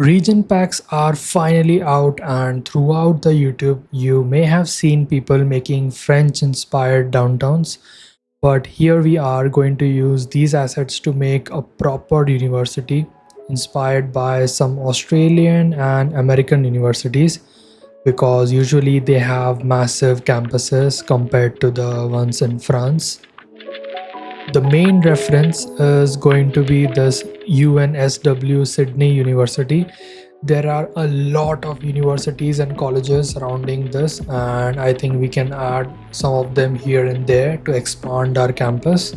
Region packs are finally out, and throughout the YouTube, you may have seen people making French inspired downtowns. But here we are going to use these assets to make a proper university inspired by some Australian and American universities, because usually they have massive campuses compared to the ones in France. The main reference is going to be this UNSW Sydney University. There are a lot of universities and colleges surrounding this, and I think we can add some of them here and there to expand our campus.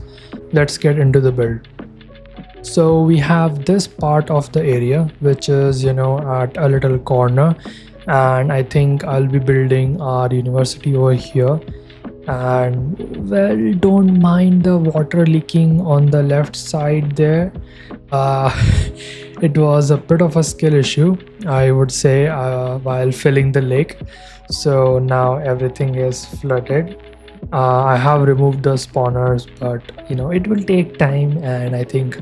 Let's get into the build. So we have this part of the area which is at a little corner, and I think I'll be building our university over here. And well, don't mind the water leaking on the left side there. uh, it was a bit of a skill issue, I would say, while filling the lake. So now everything is flooded. I have removed the spawners, but it will take time, and I think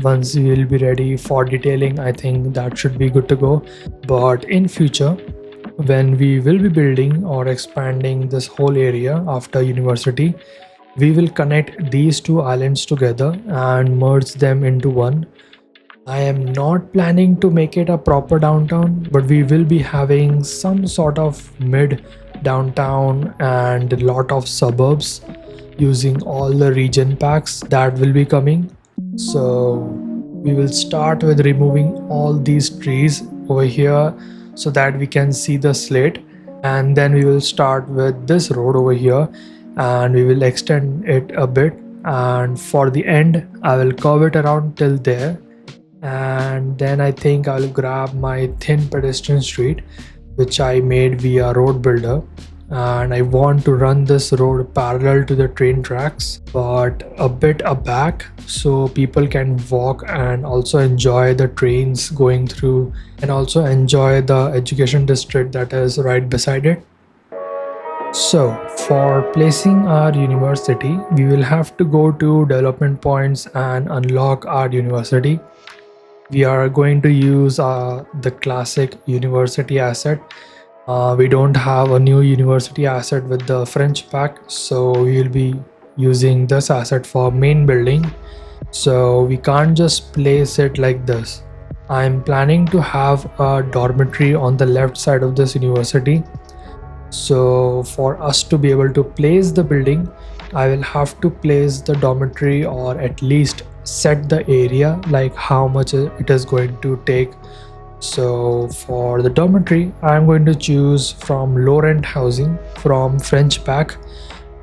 once we will be ready for detailing, I think that should be good to go. But in future, when we will be building or expanding this whole area after university, we will connect these two islands together and merge them into one. I am not planning to make it a proper downtown, but we will be having some sort of mid downtown and a lot of suburbs using all the region packs that will be coming. So we will start with removing all these trees over here so that we can see the slate, and then we will start with this road over here and we will extend it a bit, and for the end I will curve it around till there. And then I think I'll grab my thin pedestrian street which I made via road builder, and I want to run this road parallel to the train tracks but a bit aback so people can walk and also enjoy the trains going through and also enjoy the education district that is right beside it. So for placing our university, we will have to go to development points and unlock our university. We are going to use the classic university asset. We don't have a new university asset with the French pack, so we will be using this asset for main building. So we can't just place it like this. I'm planning to have a dormitory on the left side of this university. So for us to be able to place the building, I will have to place the dormitory, or at least set the area, like how much it is going to take. So for the dormitory, I'm going to choose from low rent housing from French pack,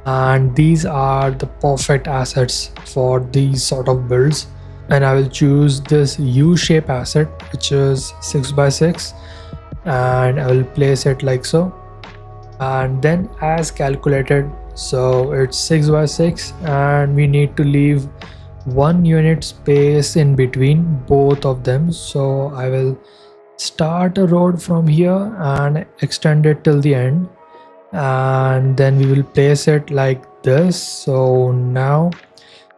and these are the perfect assets for these sort of builds. And I will choose this U-shape asset which is 6x6, and I will place it like so, and then as calculated, so it's 6x6 and we need to leave 1 unit space in between both of them. So I will start a road from here and extend it till the end, and then we will place it like this. So now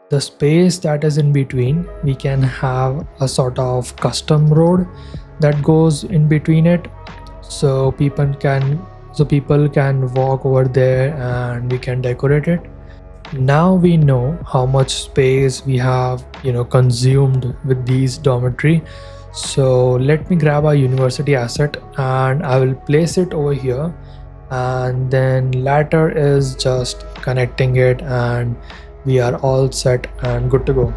the space that is in between, we can have a sort of custom road that goes in between it, so people can walk over there and we can decorate it. Now we know how much space we have consumed with these dormitory. So let me grab our university asset and I will place it over here, and then later is just connecting it, and we are all set and good to go.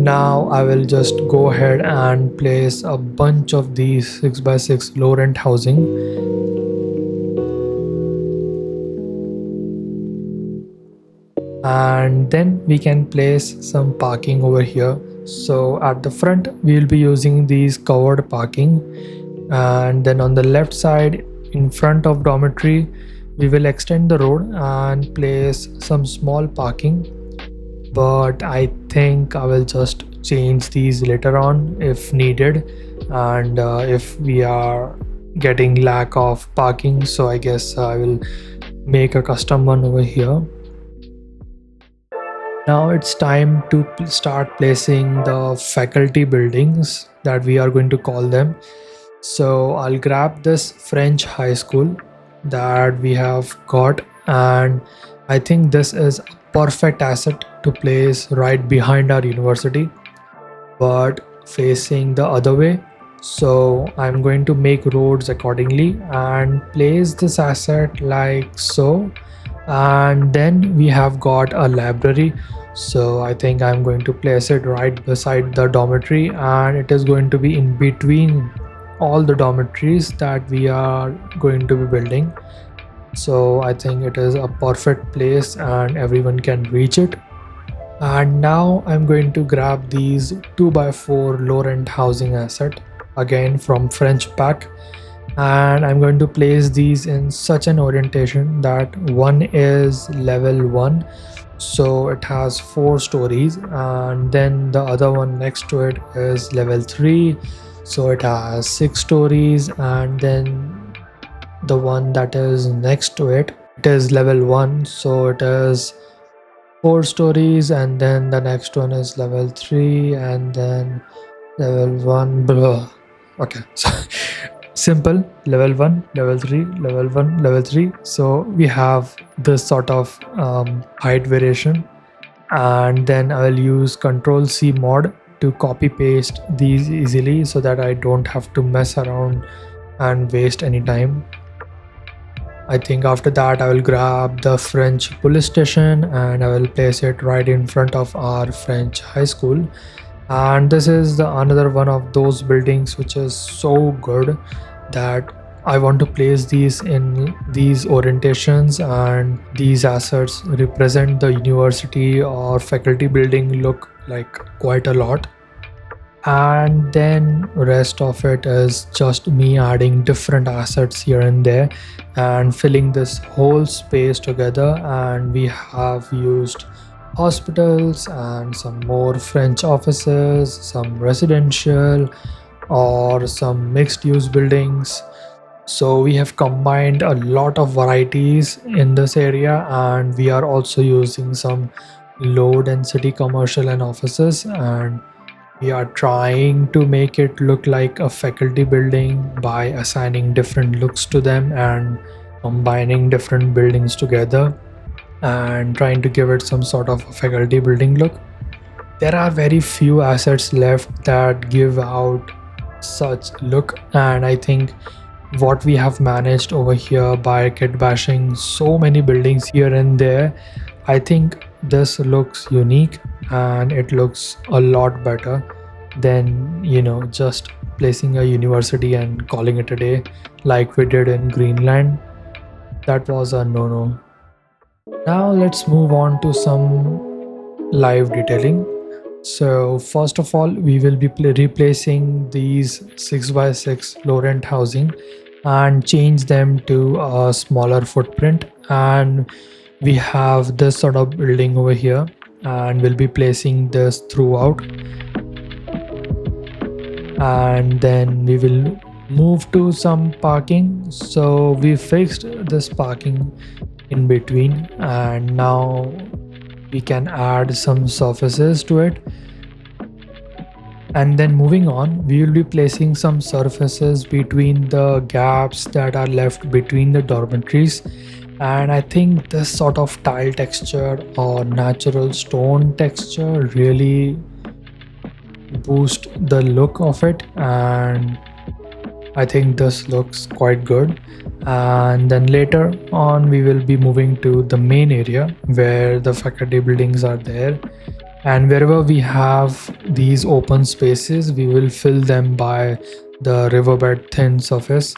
Now I will just go ahead and place a bunch of these 6x6 low rent housing. And then we can place some parking over here. So at the front we will be using these covered parking, and then on the left side in front of dormitory we will extend the road and place some small parking. But I think I will just change these later on if needed, and if we are getting lack of parking, so I guess I will make a custom one over here. Now it's time to start placing the faculty buildings that we are going to call them. So I'll grab this French high school that we have got, and I think this is a perfect asset to place right behind our university, but facing the other way. So I'm going to make roads accordingly and place this asset like so. And then we have got a library, so I think I'm going to place it right beside the dormitory, and it is going to be in between all the dormitories that we are going to be building. So I think it is a perfect place and everyone can reach it. And now I'm going to grab these 2x4 low rent housing asset again from French pack, and I'm going to place these in such an orientation that one is level 1, so it has 4 stories, and then the other one next to it is level 3, so it has 6 stories, and then the one that is next to it, it is level 1, so it is 4 stories, and then the next one is level 3, and then level 1 blah. Okay, so simple, level 1, level 3, level 1, level 3. So we have this sort of height variation, and then I will use Control C mod to copy paste these easily so that I don't have to mess around and waste any time. I think after that I will grab the French police station and I will place it right in front of our French high school. And this is the another one of those buildings which is so good that I want to place these in these orientations, and these assets represent the university or faculty building look like quite a lot. And then rest of it is just me adding different assets here and there and filling this whole space together. And we have used hospitals and some more French offices, some residential or some mixed use buildings. So we have combined a lot of varieties in this area, and we are also using some low density commercial and offices, and we are trying to make it look like a faculty building by assigning different looks to them and combining different buildings together and trying to give it some sort of a faculty building look. There are very few assets left that give out such look, and I think what we have managed over here by kit bashing so many buildings here and there, I think this looks unique and it looks a lot better than, just placing a university and calling it a day like we did in Greenland. That was a no-no. Now let's move on to some live detailing. So first of all, we will be replacing these 6x6 low rent housing and change them to a smaller footprint, and we have this sort of building over here, and we'll be placing this throughout, and then we will move to some parking. So we fixed this parking in between, and now we can add some surfaces to it. And then moving on, we will be placing some surfaces between the gaps that are left between the dormitories, and I think this sort of tile texture or natural stone texture really boost the look of it, and I think this looks quite good. And then later on we will be moving to the main area where the faculty buildings are there, and wherever we have these open spaces we will fill them by the riverbed thin surface,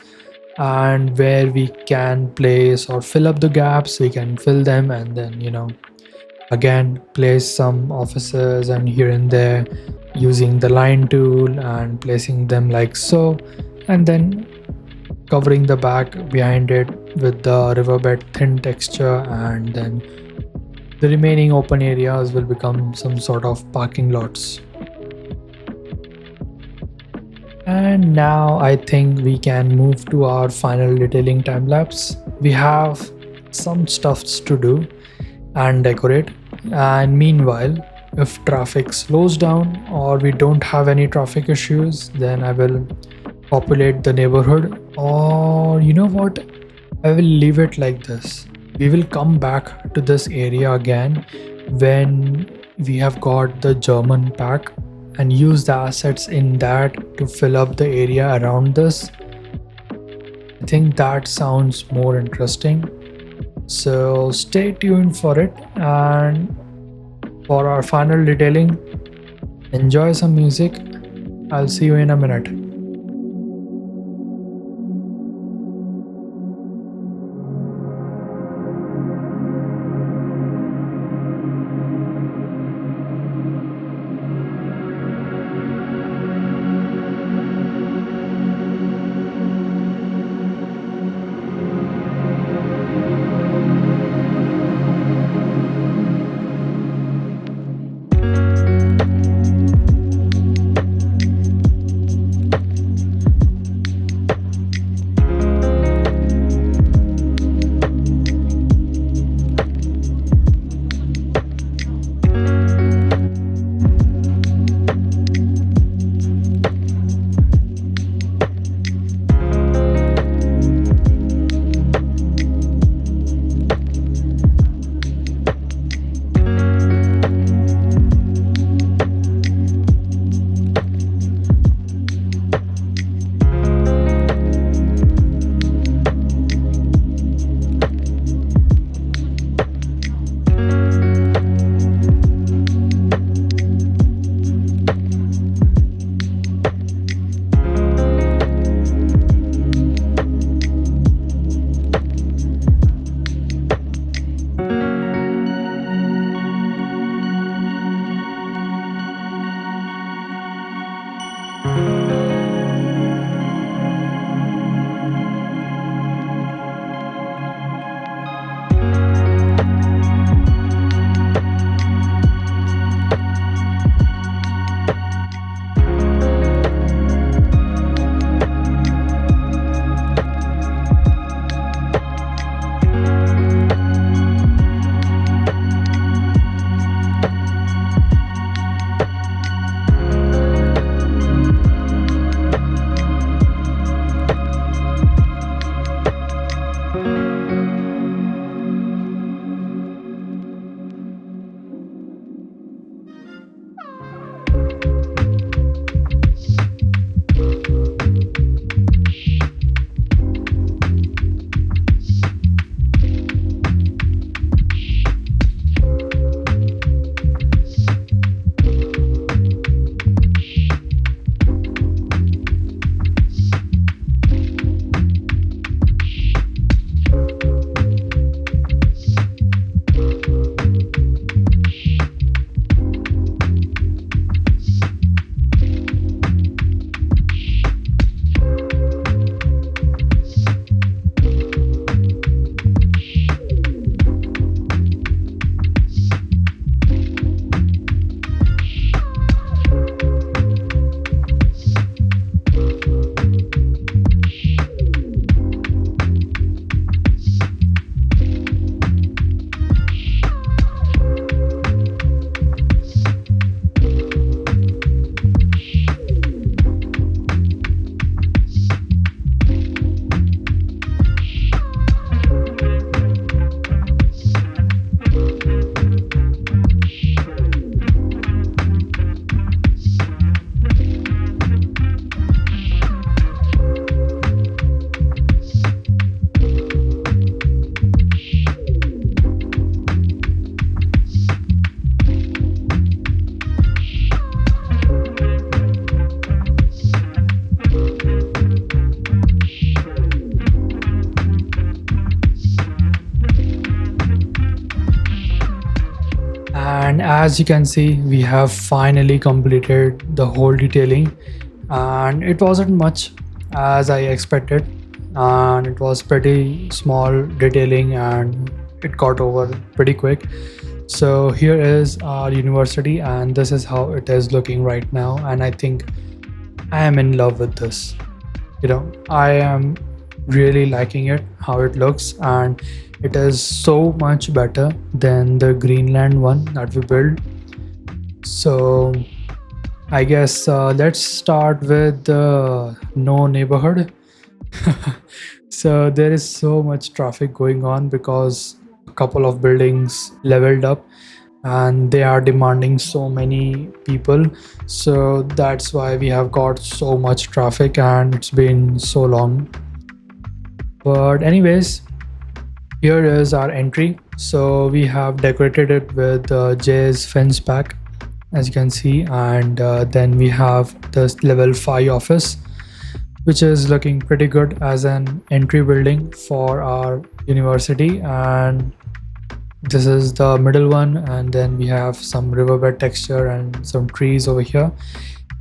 and where we can place or fill up the gaps we can fill them, and then again place some offices and here and there using the line tool and placing them like so, and then covering the back behind it with the riverbed thin texture, and then the remaining open areas will become some sort of parking lots. And now I think we can move to our final detailing time lapse. We have some stuffs to do and decorate. And meanwhile, if traffic slows down or we don't have any traffic issues, then I will populate the neighborhood. Or you know what? I will leave it like this. We will come back to this area again when we have got the German pack and use the assets in that to fill up the area around this. I think that sounds more interesting. So stay tuned for it, and for our final detailing, enjoy some music. I'll see you in a minute. And as you can see, we have finally completed the whole detailing, and it wasn't much as I expected, and it was pretty small detailing and it got over pretty quick. So here is our university, and this is how it is looking right now. And I think I am in love with this. I am really liking it, how it looks, and it is so much better than the Greenland one that we built. So I guess let's start with the no neighborhood. So there is so much traffic going on because a couple of buildings leveled up and they are demanding so many people. So that's why we have got so much traffic and it's been so long. But anyways, here is our entry. So we have decorated it with Jay's fence pack, as you can see, and then we have this level 5 office, which is looking pretty good as an entry building for our university. And this is the middle one, and then we have some riverbed texture and some trees over here.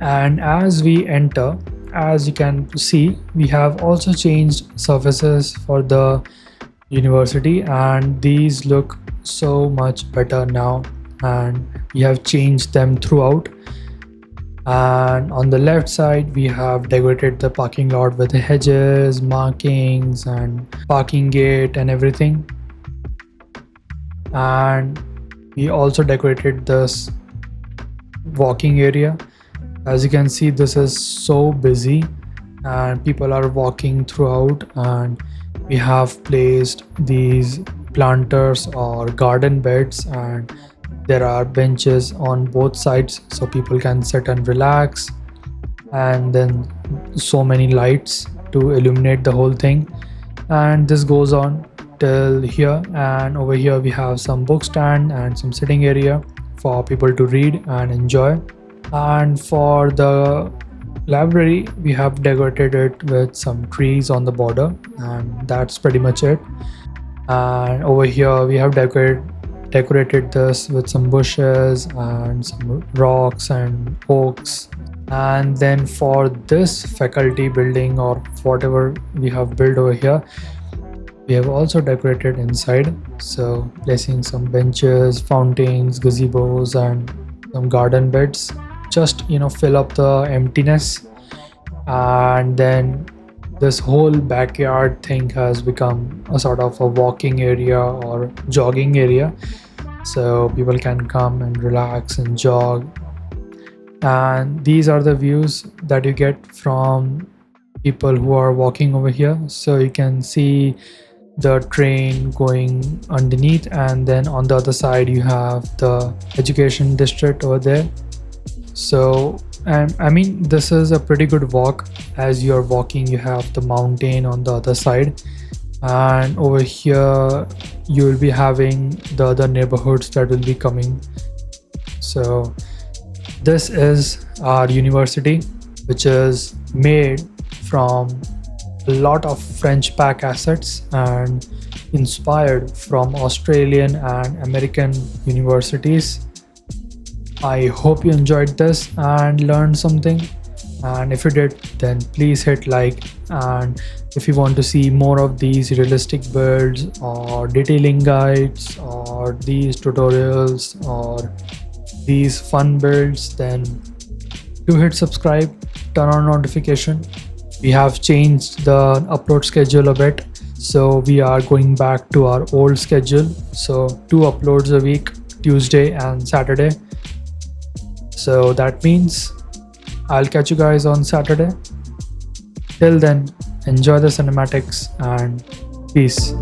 And as we enter, as you can see, we have also changed surfaces for the university, and these look so much better now, and we have changed them throughout. And on the left side we have decorated the parking lot with the hedges, markings and parking gate and everything. And we also decorated this walking area. As you can see, this is so busy and people are walking throughout, and we have placed these planters or garden beds, and there are benches on both sides so people can sit and relax, and then so many lights to illuminate the whole thing. And this goes on till here, and over here we have some book stand and some sitting area for people to read and enjoy. And for the library we have decorated it with some trees on the border, and that's pretty much it. And over here we have decorated this with some bushes and some rocks and oaks. And then for this faculty building or whatever we have built over here, we have also decorated inside, so placing some benches, fountains, gazebos and some garden beds, just fill up the emptiness. And then this whole backyard thing has become a sort of a walking area or jogging area, so people can come and relax and jog. And these are the views that you get from people who are walking over here. So you can see the train going underneath, and then on the other side you have the education district over there. So, and I mean, this is a pretty good walk. As you're walking, you have the mountain on the other side, and over here you will be having the other neighborhoods that will be coming. So this is our university, which is made from a lot of French pack assets and inspired from Australian and American universities. I hope you enjoyed this and learned something, and if you did, then please hit like. And if you want to see more of these realistic builds or detailing guides or these tutorials or these fun builds, then do hit subscribe, turn on notification. We have changed the upload schedule a bit, so we are going back to our old schedule, so 2 uploads a week, Tuesday and Saturday. So that means I'll catch you guys on Saturday. Till then, enjoy the cinematics and peace.